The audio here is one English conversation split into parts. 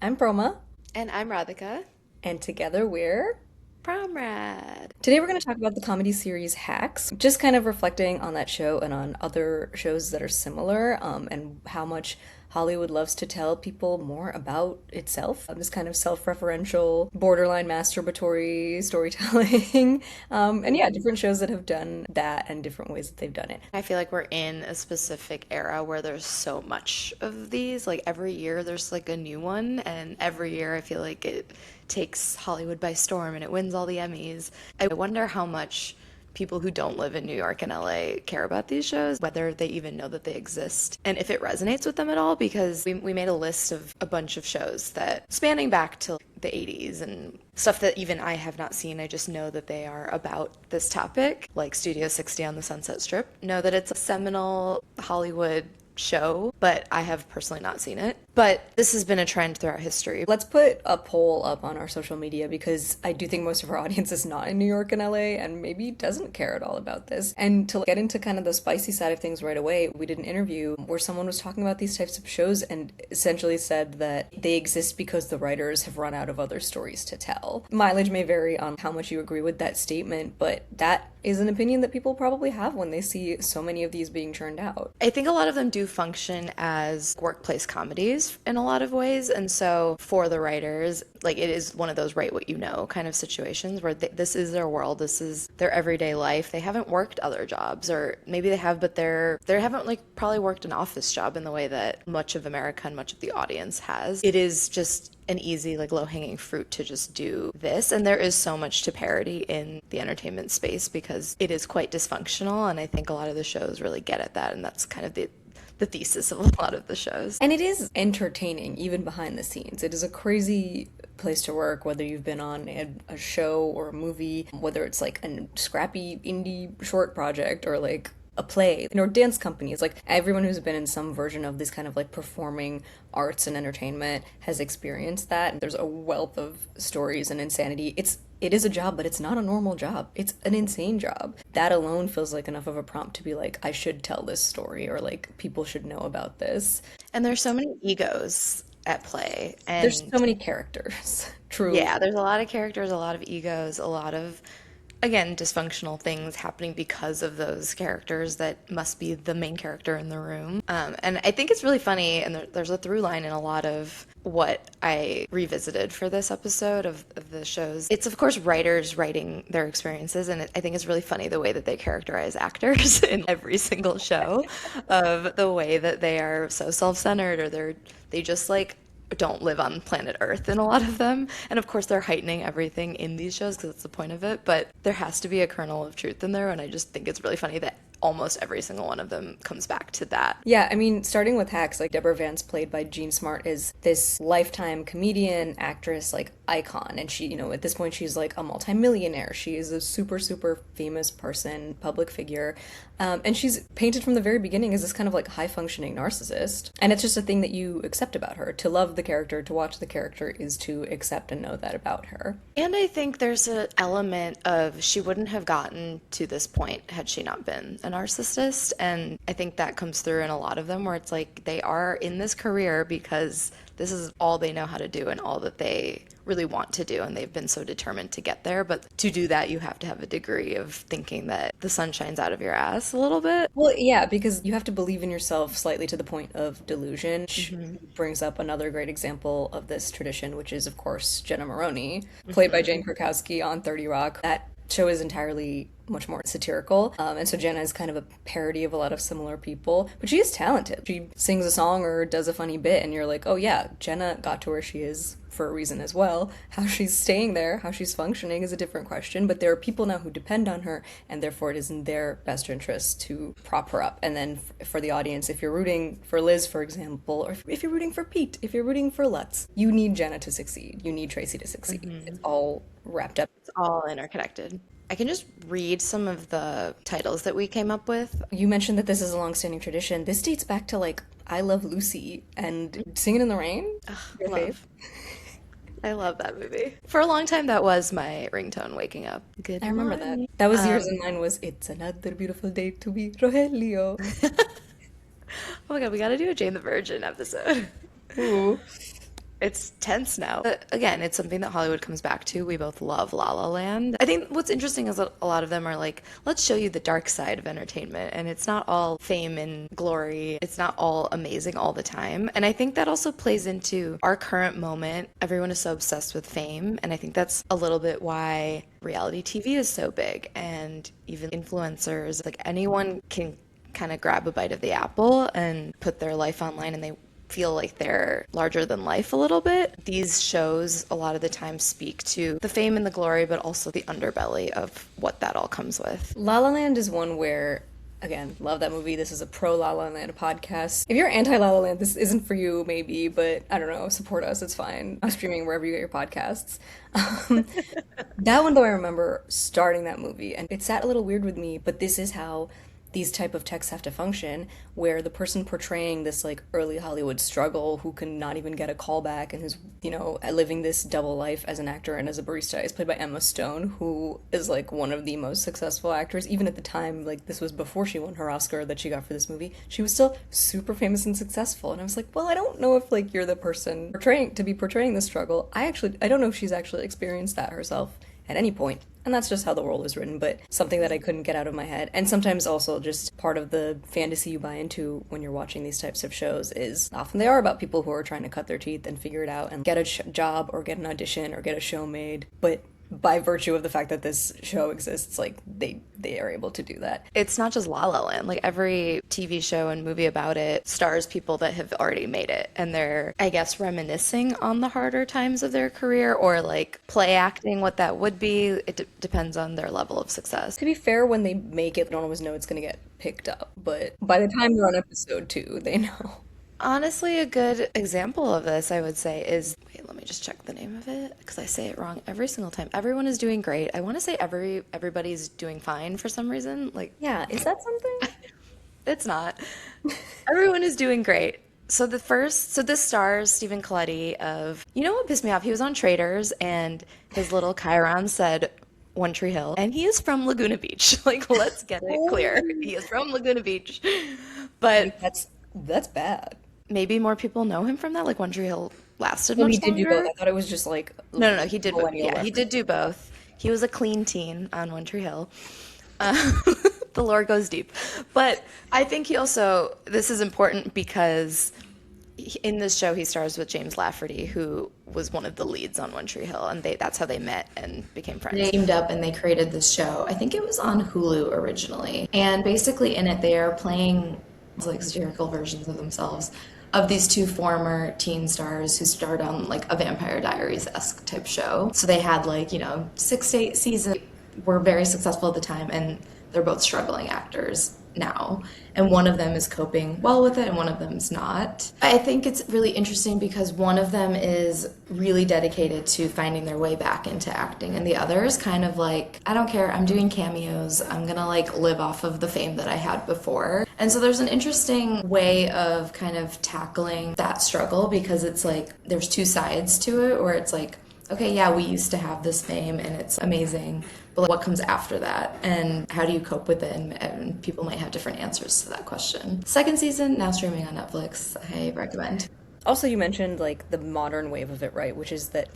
I'm Broma, And I'm Radhika. and together we're. Promrad. Today we're going to talk about the comedy series Hacks, just kind of reflecting on that show and on other shows that are similar, and how much Hollywood loves to tell people more about itself. This kind of self-referential, borderline masturbatory storytelling. And yeah, different shows that have done that and different ways that they've done it. I feel like we're in a specific era where there's so much of these. Like every year there's like a new one, and every year I feel like it takes Hollywood by storm and it wins all the Emmys. I wonder how much people who don't live in New York and LA care about these shows, whether they even know that they exist, and if it resonates with them at all, because we made a list of a bunch of shows that spanning back to the 80s and stuff that even I have not seen. I just know that they are about this topic, like Studio 60 on the Sunset Strip. Know that it's a seminal Hollywood show, but I have personally not seen it. But this has been a trend throughout history. Let's put a poll up on our social media because I do think most of our audience is not in New York and LA and maybe doesn't care at all about this. And to get into kind of the spicy side of things right away, we did an interview where someone was talking about these types of shows and essentially said that they exist because the writers have run out of other stories to tell. Mileage may vary on how much you agree with that statement, but that is an opinion that people probably have when they see so many of these being churned out. I think a lot of them do function as workplace comedies in a lot of ways. And so for the writers, like it is one of those write what you know kind of situations where this is their world, this is their everyday life. They haven't worked other jobs, or maybe they have, but they haven't like probably worked an office job in the way that much of America and much of the audience has. It is just an easy, like low hanging fruit to just do this. And there is so much to parody in the entertainment space because it is quite dysfunctional. And I think a lot of the shows really get at that. And that's kind of the thesis of a lot of the shows. And it is entertaining, even behind the scenes. It is a crazy place to work, whether you've been on a show or a movie, whether it's like a scrappy indie short project or like a play, or dance companies. Like everyone who's been in some version of this kind of like performing arts and entertainment has experienced that. There's a wealth of stories and insanity. It is a job, but it's not a normal job. It's an insane job. That alone feels like enough of a prompt to be like, I should tell this story, or like people should know about this. And there's so many egos at play. There's And so many characters, truly. yeah, there's a lot of characters, a lot of egos, a lot of, again, dysfunctional things happening because of those characters that must be the main character in the room. And I think it's really funny, and there's a through line in a lot of what I revisited for this episode of the shows. It's, of course, writers writing their experiences, and I think it's really funny the way that they characterize actors in every single show, of the way that they are so self-centered, or they just like don't live on planet Earth in a lot of them. And of course, they're heightening everything in these shows because that's the point of it. But there has to be a kernel of truth in there. And I just think it's really funny that almost every single one of them comes back to that. Yeah, I mean, starting with Hacks, like Deborah Vance, played by Jean Smart, is this lifetime comedian, actress, like icon. And she, at this point, she's like a multimillionaire. She is a super, super famous person, public figure. And she's painted from the very beginning as this kind of like high functioning narcissist. And it's just a thing that you accept about her. To love the character, to watch the character, is to accept and know that about her. And I think there's an element of she wouldn't have gotten to this point had she not been a narcissist. And I think that comes through in a lot of them where it's like they are in this career because this is all they know how to do and all that they really want to do, and they've been so determined to get there. But to do that, you have to have a degree of thinking that the sun shines out of your ass a little bit. Well, yeah, because you have to believe in yourself slightly to the point of delusion, which brings up another great example of this tradition, which is, of course, Jenna Maroney, played by Jane Krakowski on 30 Rock. That show is entirely much more satirical. And so Jenna is kind of a parody of a lot of similar people, but she is talented. She sings a song or does a funny bit, and you're like, oh yeah, Jenna got to where she is for a reason as well. How she's staying there, how she's functioning is a different question, but there are people now who depend on her, and therefore it is in their best interest to prop her up. And then for the audience, if you're rooting for Liz, for example, or if you're rooting for Pete, if you're rooting for Lutz, you need Jenna to succeed. You need Tracy to succeed. It's all wrapped up. It's all interconnected. I can just read some of the titles that we came up with. You mentioned that this is a long-standing tradition. This dates back to like I Love Lucy and Singing in the Rain. Ugh, Your fave? love. I love that movie. For a long time, that was my ringtone waking up. Good I remember that. morning. That was yours and mine was It's Another Beautiful Day to Be Rogelio. Oh my God, we got to do a Jane the Virgin episode. Ooh. It's tense now. But again, it's something that Hollywood comes back to. We both love La La Land. I think what's interesting is that a lot of them are like, let's show you the dark side of entertainment. And it's not all fame and glory. It's not all amazing all the time. And I think that also plays into our current moment. Everyone is so obsessed with fame. And I think that's a little bit why reality TV is so big. And even influencers, like anyone can kind of grab a bite of the apple and put their life online, and they feel like they're larger than life a little bit. These shows a lot of the time speak to the fame and the glory, but also the underbelly of what that all comes with. La La Land is one where, again, love that movie. This is a pro La La Land podcast. If you're anti La La Land, this isn't for you, maybe, but I don't know, support us, it's fine. I'm streaming wherever you get your podcasts. That one, though, I remember starting that movie, and it sat a little weird with me, but this is how these type of texts have to function, where the person portraying this like early Hollywood struggle who can not even get a call back and who's, you know, living this double life as an actor and as a barista is played by Emma Stone, who is like one of the most successful actors. Even at the time, like this was before she won her Oscar that she got for this movie, she was still super famous and successful. And I was like, well, I don't know if like you're the person portraying this struggle. I don't know if she's actually experienced that herself at any point. And that's just how the world was written, but something that I couldn't get out of my head. And sometimes also just part of the fantasy you buy into when you're watching these types of shows is often they are about people who are trying to cut their teeth and figure it out and get a job or get an audition or get a show made. But by virtue of the fact that this show exists, like they are able to do that. It's not just La La Land. Like every TV show and movie about it stars people that have already made it, and they're, I guess, reminiscing on the harder times of their career or like play acting what that would be. It depends on their level of success. To be fair, when they make it, they don't always know it's going to get picked up, but by the time they're on episode 2, they know. Honestly, a good example of this, I would say, is wait, let me just check the name of it because I say it wrong every single time. Everyone is doing great. I want to say everybody's doing fine for some reason. Like, Yeah, is that something? it's not. Everyone is doing great. So this stars Stephen Colletti of, you know what pissed me off? He was on Traders and his little Chiron said One Tree Hill, and he is from Laguna Beach. Like, let's get it clear. He is from Laguna Beach. But That's bad. maybe more people know him from that. Like One Tree Hill lasted Well, much he did do longer. both. I thought it was just like No. He did. millennial Yeah, he did reference. do both. He was a clean teen on One Tree Hill. The lore goes deep, but I think he also. This is important because in this show he stars with James Lafferty, who was one of the leads on One Tree Hill, and that's how they met and became friends. They teamed up and they created this show. I think it was on Hulu originally. And basically in it they are playing like satirical versions of themselves of these two former teen stars who starred on like a Vampire Diaries-esque type show. So they had like, 6 to 8 seasons, were very successful at the time, and they're both struggling actors now. And one of them is coping well with it and one of them is not. I think it's really interesting because one of them is really dedicated to finding their way back into acting, and the other is kind of like, I don't care, I'm doing cameos, I'm gonna like live off of the fame that I had before. And so there's an interesting way of kind of tackling that struggle, because it's like there's two sides to it, where it's like, okay, yeah, we used to have this fame and it's amazing, but what comes after that, and how do you cope with it? And people might have different answers to that question. Second season, now streaming on Netflix. I recommend. Also, you mentioned like the modern wave of it, right? Which is that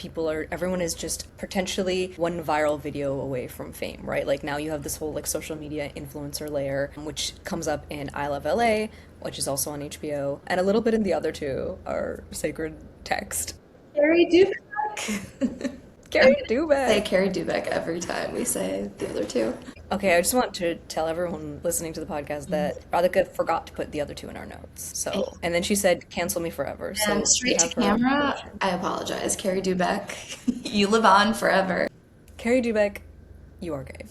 everyone is just potentially one viral video away from fame, right? Like now you have this whole like social media influencer layer, which comes up in I Love LA, which is also on HBO, and a little bit in the other two are Sacred Text. Carrie Dubek. Carrie Say Dubek. Carrie Dubek every time we say the other two. Okay, I just want to tell everyone listening to the podcast that Radhika forgot to put the other two in our notes. So, and then she said, "Cancel me forever." So And we straight to have her camera, permission. I apologize. Carrie Dubek, you live on forever. Carrie Dubek, you are gay.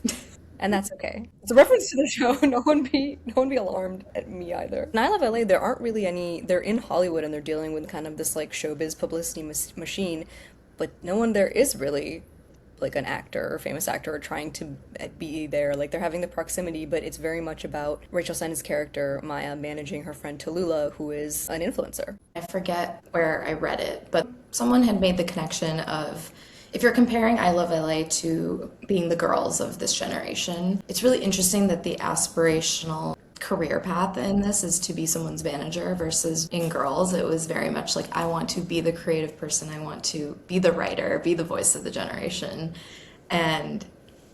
And that's okay. It's a reference to the show. No one be alarmed at me either. In I Love LA, there aren't really any. They're in Hollywood and they're dealing with kind of this like showbiz publicity machine, but no one there is really like an actor or famous actor trying to be there. Like they're having the proximity, but it's very much about Rachel Senn's character Maya managing her friend Tallulah, who is an influencer. I forget where I read it, but someone had made the connection of, if you're comparing I Love LA to being the girls of this generation, it's really interesting that the aspirational career path in this is to be someone's manager, versus in Girls, it was very much like, I want to be the creative person, I want to be the writer, be the voice of the generation. And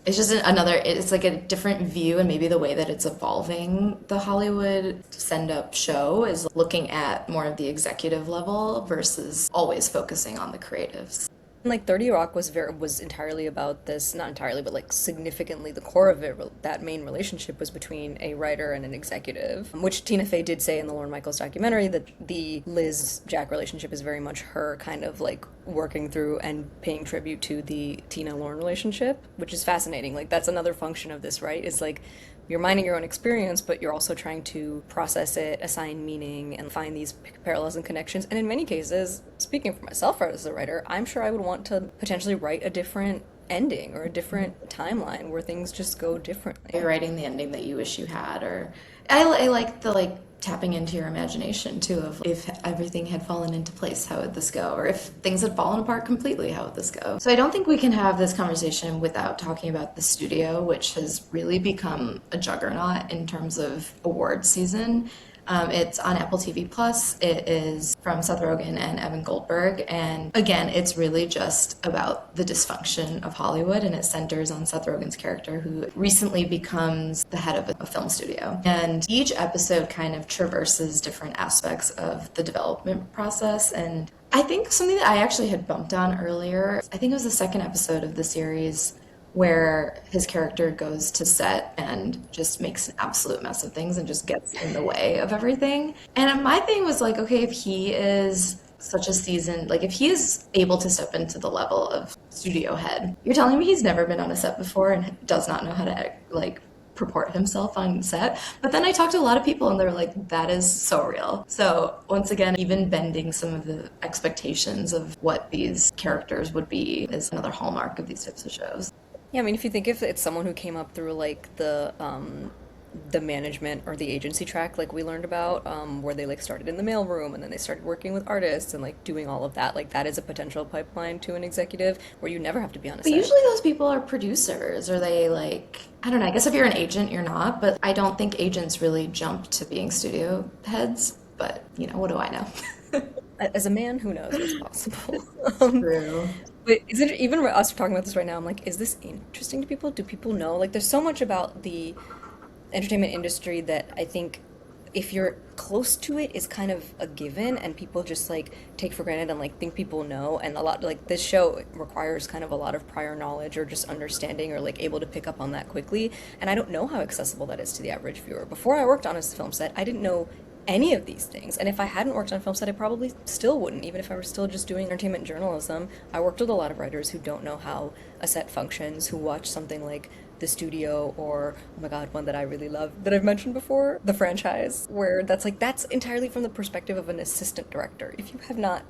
it's just it's like a different view, and maybe the way that it's evolving. The Hollywood send-up show is looking at more of the executive level versus always focusing on the creatives. Like 30 Rock was entirely about this, not entirely, but like significantly the core of it, that main relationship was between a writer and an executive, which Tina Fey did say in the Lorne Michaels documentary, that the Liz-Jack relationship is very much her kind of like working through and paying tribute to the Tina-Lorne relationship, which is fascinating. Like that's another function of this, right? Is like you're minding your own experience, but you're also trying to process it, assign meaning, and find these parallels and connections. And in many cases, speaking for myself as a writer, I'm sure I would want to potentially write a different ending or a different timeline where things just go differently. You're writing the ending that you wish you had, or I like the like tapping into your imagination too, of if everything had fallen into place, how would this go? Or if things had fallen apart completely, how would this go? So I don't think we can have this conversation without talking about the studio, which has really become a juggernaut in terms of award season. It's on Apple TV Plus. It is from Seth Rogen and Evan Goldberg. And again, it's really just about the dysfunction of Hollywood, and it centers on Seth Rogen's character, who recently becomes the head of a film studio. And each episode kind of traverses different aspects of the development process. And I think something that I actually had bumped on earlier, I think it was the second episode of the series, where his character goes to set and just makes an absolute mess of things and just gets in the way of everything. And my thing was like, okay, if he is such a seasoned, like if he is able to step into the level of studio head, you're telling me he's never been on a set before and does not know how to like purport himself on set. But then I talked to a lot of people and they're like, that is so real. So once again, even bending some of the expectations of what these characters would be is another hallmark of these types of shows. Yeah, I mean, if you think if it's someone who came up through like the management or the agency track, like we learned about, where they like started in the mailroom and then they started working with artists and like doing all of that, like that is a potential pipeline to an executive where you never have to be on a set. But usually those people are producers, or they like, I don't know, I guess if you're an agent, you're not, but I don't think agents really jump to being studio heads, but you know, what do I know? As a man, who knows what's possible? True. But is it even us talking about this right now? I'm like, is this interesting to people? Do people know? Like, there's so much about the entertainment industry that I think if you're close to it is kind of a given, and people just like take for granted and like think people know. And a lot, like this show requires kind of a lot of prior knowledge or just understanding or like able to pick up on that quickly. And I don't know how accessible that is to the average viewer. Before I worked on a film set, I didn't know any of these things. And if I hadn't worked on a film set, I probably still wouldn't, even if I were still just doing entertainment journalism. I worked with a lot of writers who don't know how a set functions, who watch something like The Studio or, oh my god, one that I really love that I've mentioned before, The Franchise, where that's entirely from the perspective of an assistant director. If you have not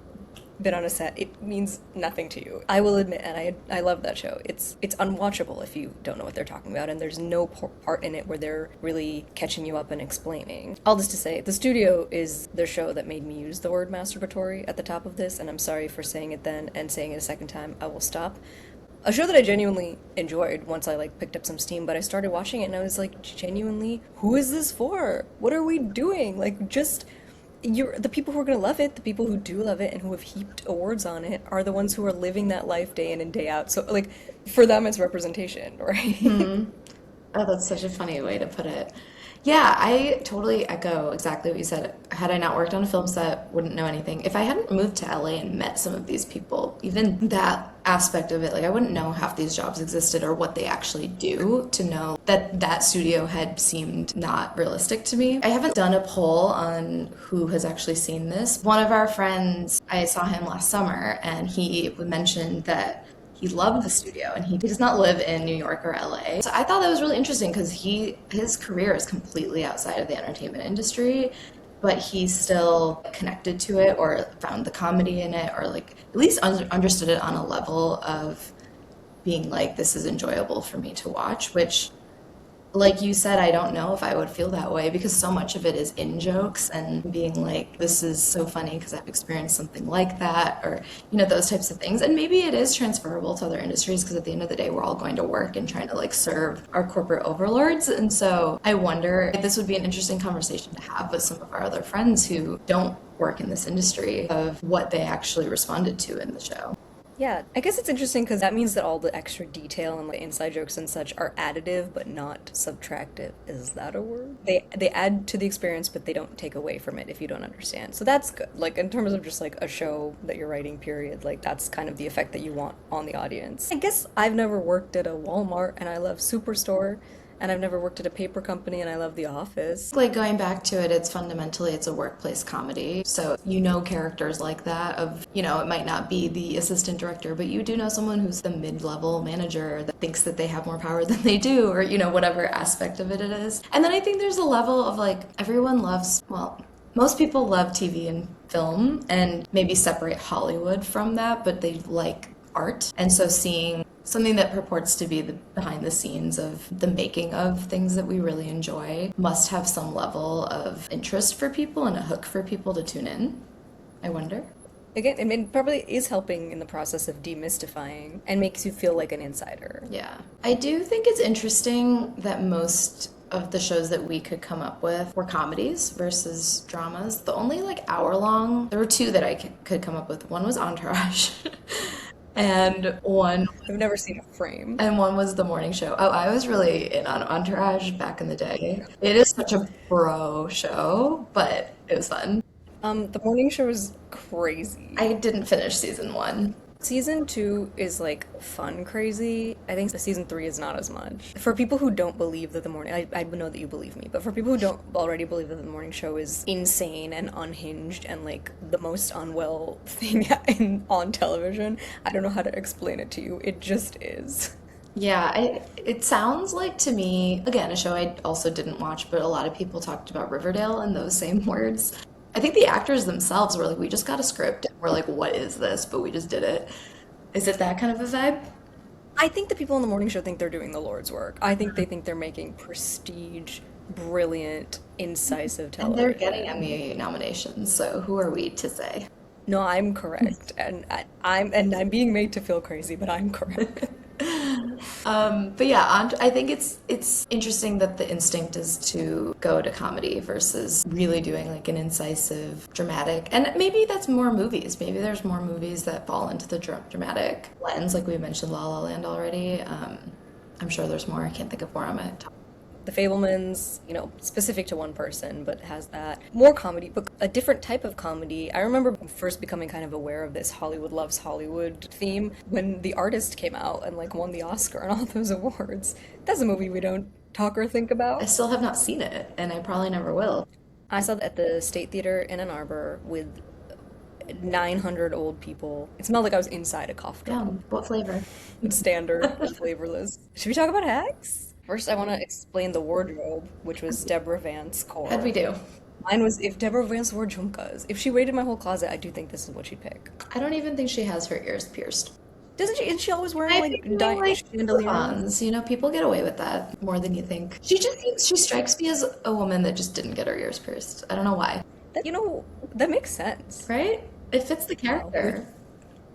been on a set, it means nothing to you. I will admit, and I love that show. It's unwatchable if you don't know what they're talking about, and there's no part in it where they're really catching you up and explaining. All this to say, The Studio is the show that made me use the word masturbatory at the top of this, and I'm sorry for saying it then and saying it a second time. I will stop. A show that I genuinely enjoyed once I like picked up some steam, but I started watching it and I was like, genuinely, who is this for? What are we doing? Like, just the people who are going to love it, the people who do love it and who have heaped awards on it are the ones who are living that life day in and day out. So like for them it's representation, right? Mm-hmm. Oh, that's such a funny way to put it. Yeah, I totally echo exactly what you said. Had I not worked on a film set, wouldn't know anything. If I hadn't moved to LA and met some of these people, even that aspect of it, like I wouldn't know half these jobs existed or what they actually do to know that that studio head seemed not realistic to me. I haven't done a poll on who has actually seen this. One of our friends, I saw him last summer and he mentioned that he loved the studio and he does not live in New York or LA. So I thought that was really interesting because his career is completely outside of the entertainment industry, but he still connected to it or found the comedy in it or like at least understood it on a level of being like, this is enjoyable for me to watch, which like you said, I don't know if I would feel that way because so much of it is in jokes and being like, this is so funny because I've experienced something like that, or, those types of things. And maybe it is transferable to other industries because at the end of the day, we're all going to work and trying to like serve our corporate overlords. And so I wonder if this would be an interesting conversation to have with some of our other friends who don't work in this industry of what they actually responded to in the show. Yeah, I guess it's interesting because that means that all the extra detail and like inside jokes and such are additive but not subtractive. Is that a word? They add to the experience but they don't take away from it if you don't understand. So that's good. Like in terms of just like a show that you're writing, period, like that's kind of the effect that you want on the audience. I guess I've never worked at a Walmart and I love Superstore. And I've never worked at a paper company and I love The Office. Like going back to it, it's a workplace comedy. So characters like that of, it might not be the assistant director, but you do know someone who's the mid-level manager that thinks that they have more power than they do, or, whatever aspect of it is. And then I think there's a level of like, most people love TV and film and maybe separate Hollywood from that, but they like art. And so seeing something that purports to be the behind the scenes of the making of things that we really enjoy must have some level of interest for people and a hook for people to tune in. I wonder. Again, I mean, it probably is helping in the process of demystifying and makes you feel like an insider. Yeah. I do think it's interesting that most of the shows that we could come up with were comedies versus dramas. The only like hour long, there were two that I could come up with. One was Entourage. And one, I've never seen a frame. and one was The Morning Show. Oh, I was really in on Entourage back in the day. It is such a bro show, but it was fun. The morning show is crazy. I didn't finish season 1. Season 2 is like fun crazy. I think the season 3 is not as much. For people who don't believe that the morning, I know that you believe me, but for people who don't already believe that the morning show is insane and unhinged and like the most unwell thing on television, I don't know how to explain it to you. It just is. Yeah, it sounds like to me, again, a show I also didn't watch, but a lot of people talked about Riverdale in those same words. I think the actors themselves were like, we just got a script. We're like, what is this? But we just did it. Is it that kind of a vibe? I think the people on the morning show think they're doing the Lord's work. I think they think they're making prestige, brilliant, incisive And television. they're getting Emmy nominations, so who are we to say? No, I'm correct, and I'm being made to feel crazy, but I'm correct. But yeah, I think it's interesting that the instinct is to go to comedy versus really doing like an incisive, dramatic, and maybe that's more movies. Maybe there's more movies that fall into the dramatic lens, like we mentioned La La Land already. I'm sure there's more. I can't think of where I'm at. The Fablemans, specific to one person, but has that more comedy, but a different type of comedy. I remember first becoming kind of aware of this Hollywood loves Hollywood theme when The Artist came out and like won the Oscar and all those awards. That's a movie we don't talk or think I about. still have not seen it, and I probably never will. I saw it at the State Theater in Ann Arbor with 900 old people. It smelled like I was inside a cough drop. What flavor? Standard, flavorless. Should we talk about Hacks? First, I want to explain the wardrobe, which was Deborah Vance core. How'd we do? Mine was if Deborah Vance wore jhumkas. If she raided my whole closet, I do think this is what she'd pick. I don't even think she has her ears pierced. Doesn't she? Isn't she always wearing I like think diamond chandeliers? slip-ons. People get away with that more than you think. She strikes me as a woman that just didn't get her ears pierced. I don't know why. That makes sense. Right? It fits the character.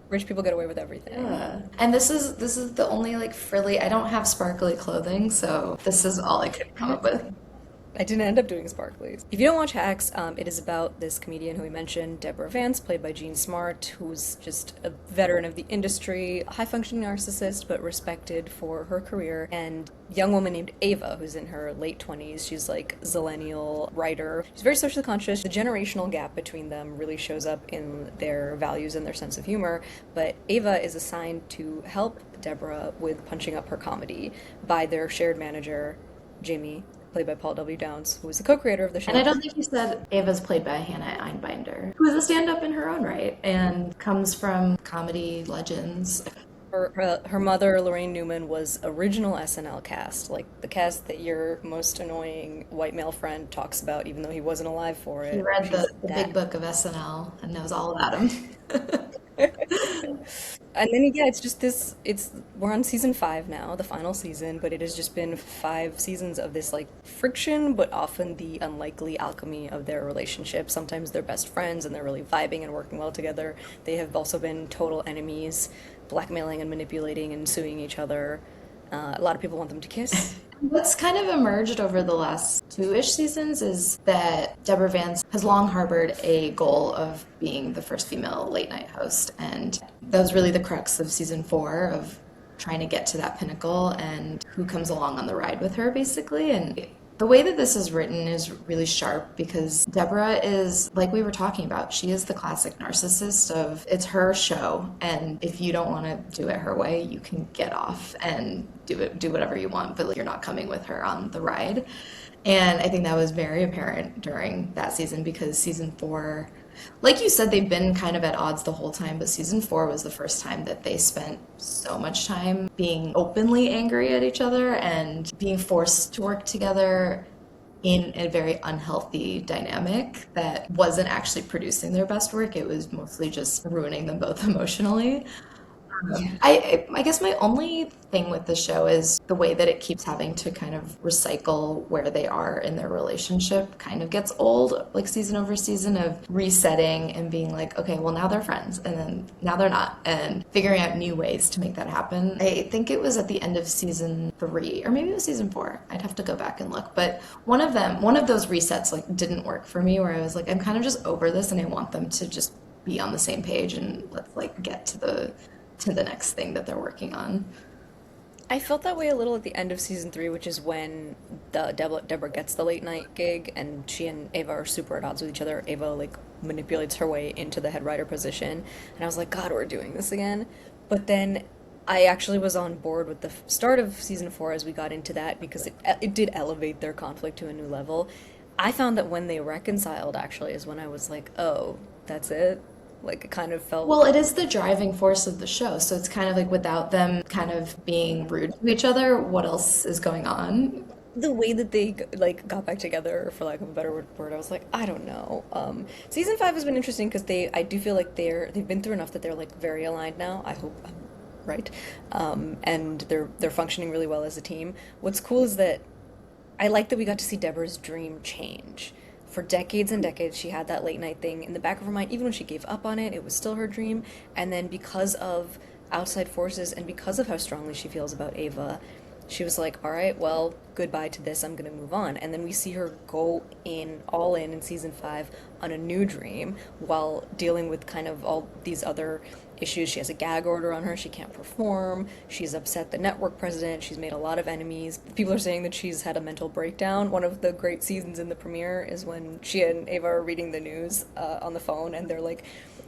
Rich people get away with everything. Yeah. And this is the only like frilly. I don't have sparkly clothing, so this is all I could come up with. I didn't end up doing sparklies. If you don't watch Hacks, it is about this comedian who we mentioned, Deborah Vance, played by Jean Smart, who's just a veteran of the industry, a high-functioning narcissist, but respected for her career, and a young woman named Ava, who's in her late 20s. She's like zillennial writer. She's very socially conscious. The generational gap between them really shows up in their values and their sense of humor, but Ava is assigned to help Deborah with punching up her comedy by their shared manager, Jamie, played by Paul W. Downs, who was the co-creator of the show. And I don't think you said Ava's played by Hannah Einbinder, who is a stand-up in her own right and comes from comedy legends. Her mother, Lorraine Newman, was original SNL cast, like the cast that your most annoying white male friend talks about, even though he wasn't alive for it. He read the She's big book of SNL and knows all about him. And then yeah, it's just this it's we're on season 5 now, the final season, but it has just been 5 seasons of this like friction, but often the unlikely alchemy of their relationship. Sometimes they're best friends and they're really vibing and working well together. They have also been total enemies, blackmailing and manipulating and suing each other. A lot of people want them to kiss. What's kind of emerged over the last two-ish seasons is that Deborah Vance has long harbored a goal of being the first female late night host, and that was really the crux of season 4 of trying to get to that pinnacle and who comes along on the ride with her, basically. And the way that this is written is really sharp because Deborah is, like we were talking about, she is the classic narcissist of it's her show, and if you don't want to do it her way, you can get off and do whatever you want, but like, you're not coming with her on the ride. And I think that was very apparent during that season because season 4, like you said, they've been kind of at odds the whole time, but season 4 was the first time that they spent so much time being openly angry at each other and being forced to work together in a very unhealthy dynamic that wasn't actually producing their best work. It was mostly just ruining them both emotionally. I guess my only thing with the show is the way that it keeps having to kind of recycle where they are in their relationship kind of gets old, like season over season of resetting and being like, okay, well now they're friends and then now they're not, and figuring out new ways to make that happen. I think it was at the end of season 3 or maybe it was season 4. I'd have to go back and look, but one of those resets like didn't work for me where I was like, I'm kind of just over this and I want them to just be on the same page and let's like get to the next thing that they're working on. I felt that way a little at the end of season 3, which is when Deborah gets the late night gig, and she and Ava are super at odds with each other. Ava like manipulates her way into the head writer position, and I was like, God, we're doing this again. But then I actually was on board with the start of season 4 as we got into that because it did elevate their conflict to a new level. I found that when they reconciled, actually, is when I was like, oh, that's it. Like it kind of felt Well, it is the driving force of the show, so it's kind of like without them kind of being rude to each other, what else is going on? the way that they like got back together, for lack of a better word. I was like, I don't know. Season 5 has been interesting because I do feel like they've been through enough that they're like very aligned now. I hope I'm right, and they're functioning really well as a team. What's cool is that I like that we got to see Deborah's dream change. For decades and decades, she had that late night thing in the back of her mind. Even when she gave up on it, it was still her dream. And then because of outside forces and because of how strongly she feels about Ava, she was like, all right, well, goodbye to this. I'm going to move on. And then we see her go all in season 5 on a new dream while dealing with kind of all these other issues. She has a gag order on her. She can't perform. She's upset the network president. She's made a lot of enemies. People are saying that she's had a mental breakdown. One of the great seasons in the premiere is when she and Ava are reading the news on the phone, and they're like,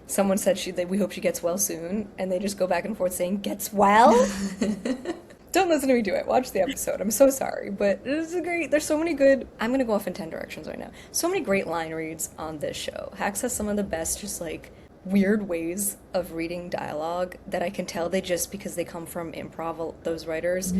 someone said we hope she gets well soon, and they just go back and forth saying, gets well? Don't listen to me do it. Watch the episode. I'm so sorry, but this is great. There's so many good. I'm gonna go off in 10 directions right now. So many great line reads on this show. Hacks has some of the best, just like weird ways of reading dialogue that I can tell they just because they come from improv. Those writers,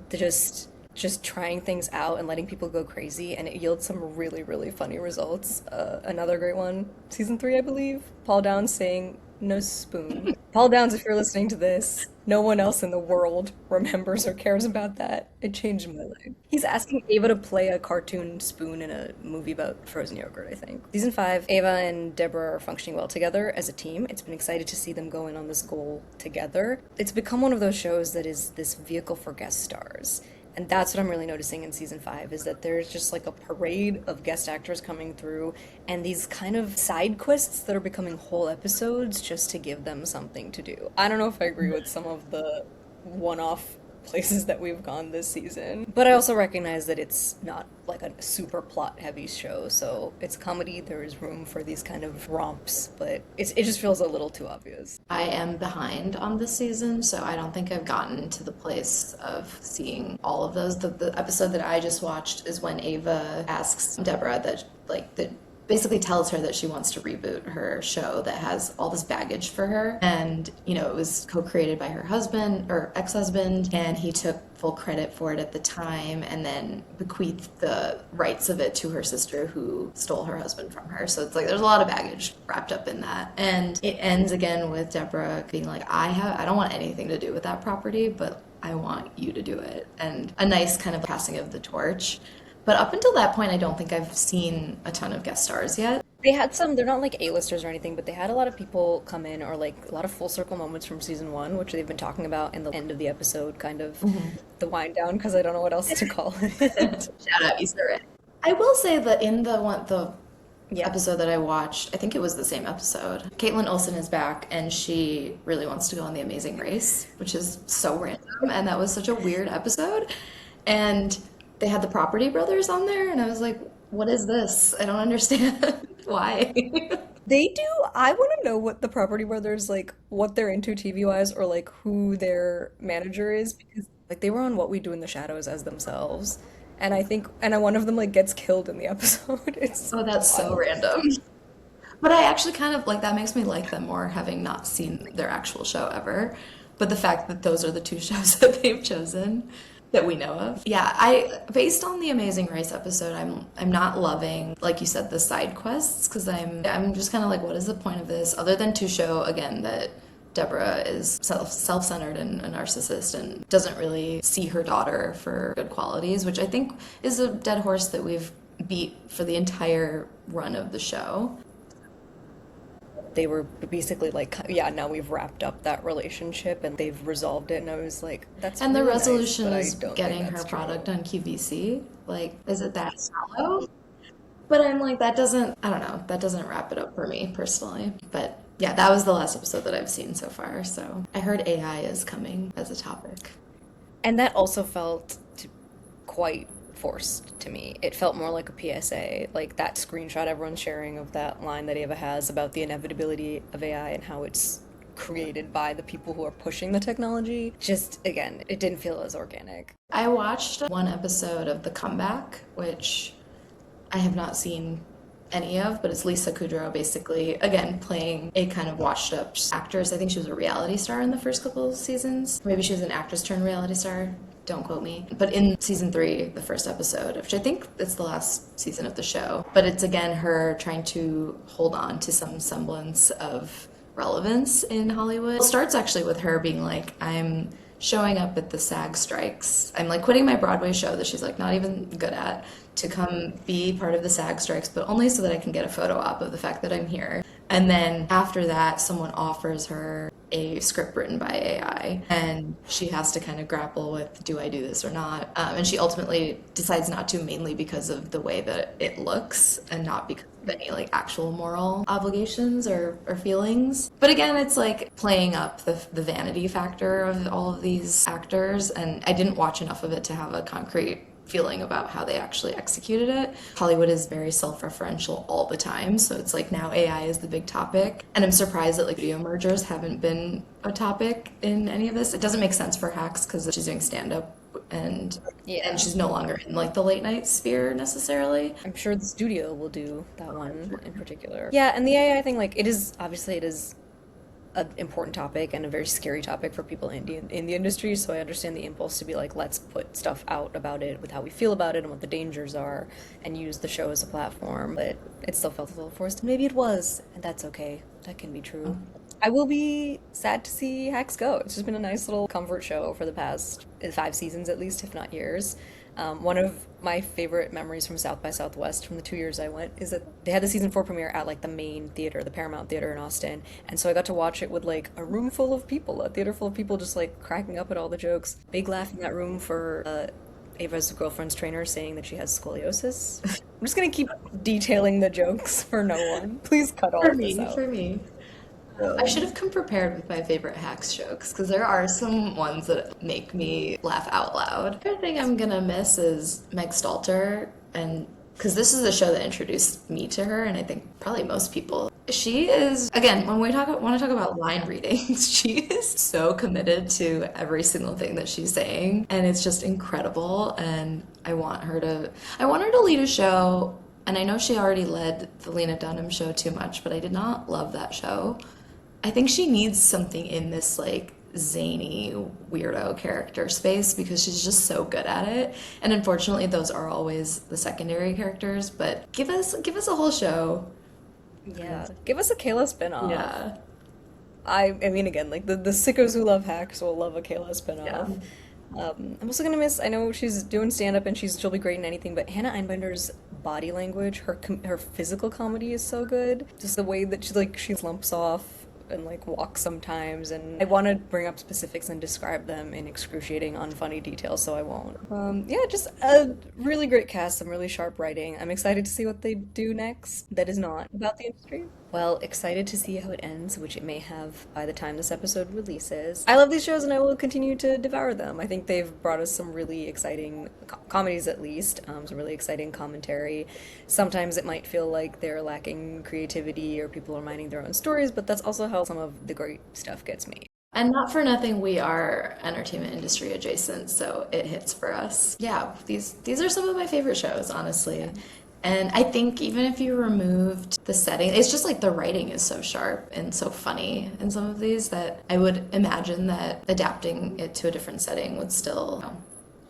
they just trying things out and letting people go crazy, and it yields some really really funny results. Another great one, season 3, I believe. Paul Downs saying no spoon. Paul Downs, if you're listening to this, no one else in the world remembers or cares about that. It changed my life. He's asking Ava to play a cartoon spoon in a movie about frozen yogurt, I think. Season 5, Ava and Deborah are functioning well together as a team. It's been exciting to see them go in on this goal together. It's become one of those shows that is this vehicle for guest stars. And that's what I'm really noticing in season 5 is that there's just like a parade of guest actors coming through and these kind of side quests that are becoming whole episodes just to give them something to do. I don't know if I agree with some of the one-off places that we've gone this season, but I also recognize that it's not like a super plot-heavy show, so it's comedy. There is room for these kind of romps, but it just feels a little too obvious. I am behind on this season, so I don't think I've gotten to the place of seeing all of those. The episode that I just watched is when Ava asks Deborah that basically tells her that she wants to reboot her show that has all this baggage for her. And, you know, it was co-created by her husband or ex-husband, and he took full credit for it at the time and then bequeathed the rights of it to her sister who stole her husband from her. So it's like there's a lot of baggage wrapped up in that. And it ends again with Deborah being like, I don't want anything to do with that property, but I want you to do it. And a nice kind of passing of the torch. But up until that point, I don't think I've seen a ton of guest stars yet. They had some, they're not like A-listers or anything, but they had a lot of people come in, or like a lot of full circle moments from season one, which they've been talking about in the end of the episode, kind of the wind down, because I don't know what else to call it. Shout out Easter egg. I will say that in the Yeah. episode that I watched, I think it was the same episode, Caitlin Olsen is back and she really wants to go on The Amazing Race, which is so random, and that was such a weird episode. And they had the Property Brothers on there, and I was like, what is this? I don't understand. Why? They do. I want to know what the Property Brothers, like, what they're into TV-wise, or like who their manager is, because like they were on What We Do in the Shadows as themselves, and I think, and one of them like gets killed in the episode. It's Oh, that's so random. But I actually kind of like that makes me like them more, having not seen their actual show ever. But the fact that those are the two shows that they've chosen that we know of. Yeah, I based on the Amazing Race episode, I'm not loving, like you said, the side quests, because I'm just kind of like, what is the point of this, other than to show again that Deborah is self-centered and a narcissist and doesn't really see her daughter for good qualities, which I think is a dead horse that we've beat for the entire run of the show. they were basically like, yeah, now we've wrapped up that relationship and they've resolved it. And I was like, that's And the really nice, resolution but I is don't think getting her that's true. product on QVC. Like, is it that shallow? But I'm like, that doesn't, I don't know, that doesn't wrap it up for me personally. But yeah, that was the last episode that I've seen so far. So I heard AI is coming as a topic. And that also felt quite forced to me. It felt more like a PSA, like that screenshot everyone's sharing of that line that Ava has about the inevitability of AI and how it's created by the people who are pushing the technology. Just, again, it didn't feel as organic. I watched one episode of The Comeback, which I have not seen any of, but it's Lisa Kudrow basically, again, playing a kind of washed up actress. I think she was a reality star in the first couple of seasons. Maybe she was an actress turned reality star. Don't quote me. But in season 3, the first episode, which I think it's the last season of the show, but it's again her trying to hold on to some semblance of relevance in Hollywood. It starts actually with her being like, I'm showing up at the SAG strikes. I'm like quitting my Broadway show that she's like not even good at to come be part of the SAG strikes, but only so that I can get a photo op of the fact that I'm here. And then after that, someone offers her a script written by AI, and she has to kind of grapple with, do I do this or not? And she ultimately decides not to, mainly because of the way that it looks and not because of any like actual moral obligations or feelings. But again, it's like playing up the vanity factor of all of these actors, and I didn't watch enough of it to have a concrete feeling about how they actually executed it. Hollywood is very self-referential all the time, so it's like now AI is the big topic, and I'm surprised that like video mergers haven't been a topic in any of this. It doesn't make sense for Hacks because she's doing stand-up and Yeah. and she's no longer in like the late night sphere necessarily. I'm sure the studio will do that one in particular. Yeah, and the AI thing, like, it is an important topic and a very scary topic for people in the industry, so I understand the impulse to be like, let's put stuff out about it with how we feel about it and what the dangers are and use the show as a platform, but it still felt a little forced. Maybe it was, and that's okay. That can be true. I will be sad to see Hacks go. It's just been a nice little comfort show for the past 5 seasons at least, if not years. One of my favorite memories from South by Southwest from the 2 years I went is that they had the season 4 premiere at like the main theater, the Paramount Theater in Austin, and so I got to watch it with like a room full of people, a theater full of people just like cracking up at all the jokes. Big laugh in that room for Ava's girlfriend's trainer saying that she has scoliosis. I'm just gonna keep detailing the jokes for no one. Please cut all of this out. For me. I should have come prepared with my favorite Hacks jokes, because there are some ones that make me laugh out loud. The other thing I'm gonna miss is Meg Stalter, and because this is the show that introduced me to her, and I think probably most people. She is, again, when we want to talk about line readings, she is so committed to every single thing that she's saying, and it's just incredible. And I want her to lead a show And I know she already led the Lena Dunham show too much, but I did not love that show. I think she needs something in this like zany weirdo character space because she's just so good at it. And unfortunately, those are always the secondary characters. But give us a whole show. Yeah, give us a Kayla spinoff. Yeah, I mean, again, like the sickos who love hacks will love a Kayla yeah. spinoff. I'm also gonna miss. I know she's doing stand up and she'll be great in anything, but Hannah Einbinder's body language, her physical comedy is so good. Just the way that she slumps off and like walks sometimes, and I want to bring up specifics and describe them in excruciating, unfunny details, so I won't. Yeah, just a really great cast, some really sharp writing. I'm excited to see what they do next. That is not about the industry. Well, excited to see how it ends, which it may have by the time this episode releases. I love these shows and I will continue to devour them. I think they've brought us some really exciting comedies, at least, some really exciting commentary. Sometimes it might feel like they're lacking creativity or people are minding their own stories, but that's also how some of the great stuff gets made. And not for nothing, we are entertainment industry adjacent, so it hits for us. Yeah, these are some of my favorite shows, honestly. And I think even if you removed the setting, it's just like the writing is so sharp and so funny in some of these that I would imagine that adapting it to a different setting would still,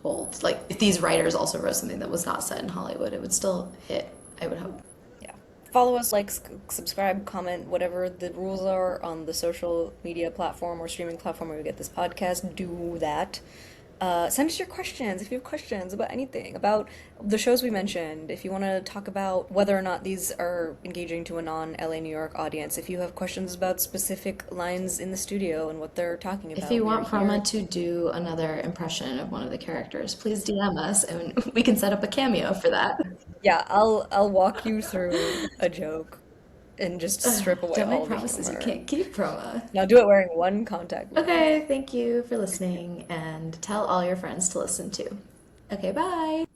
hold. Like if these writers also wrote something that was not set in Hollywood, it would still hit, I would hope. Yeah. Follow us, like, subscribe, comment, whatever the rules are on the social media platform or streaming platform where we get this podcast. Do that. Send us your questions if you have questions about anything, about the shows we mentioned, if you want to talk about whether or not these are engaging to a non-LA New York audience, if you have questions about specific lines in the studio and what they're talking about. If you want we're here. Proma to do another impression of one of the characters, please DM us and we can set up a cameo for that. Yeah, I'll walk you through a joke and just strip away Don't all make the promises you humor. can't keep, Proma. Now do it wearing one contact lens. Okay, thank you for listening and tell all your friends to listen too. Okay, bye.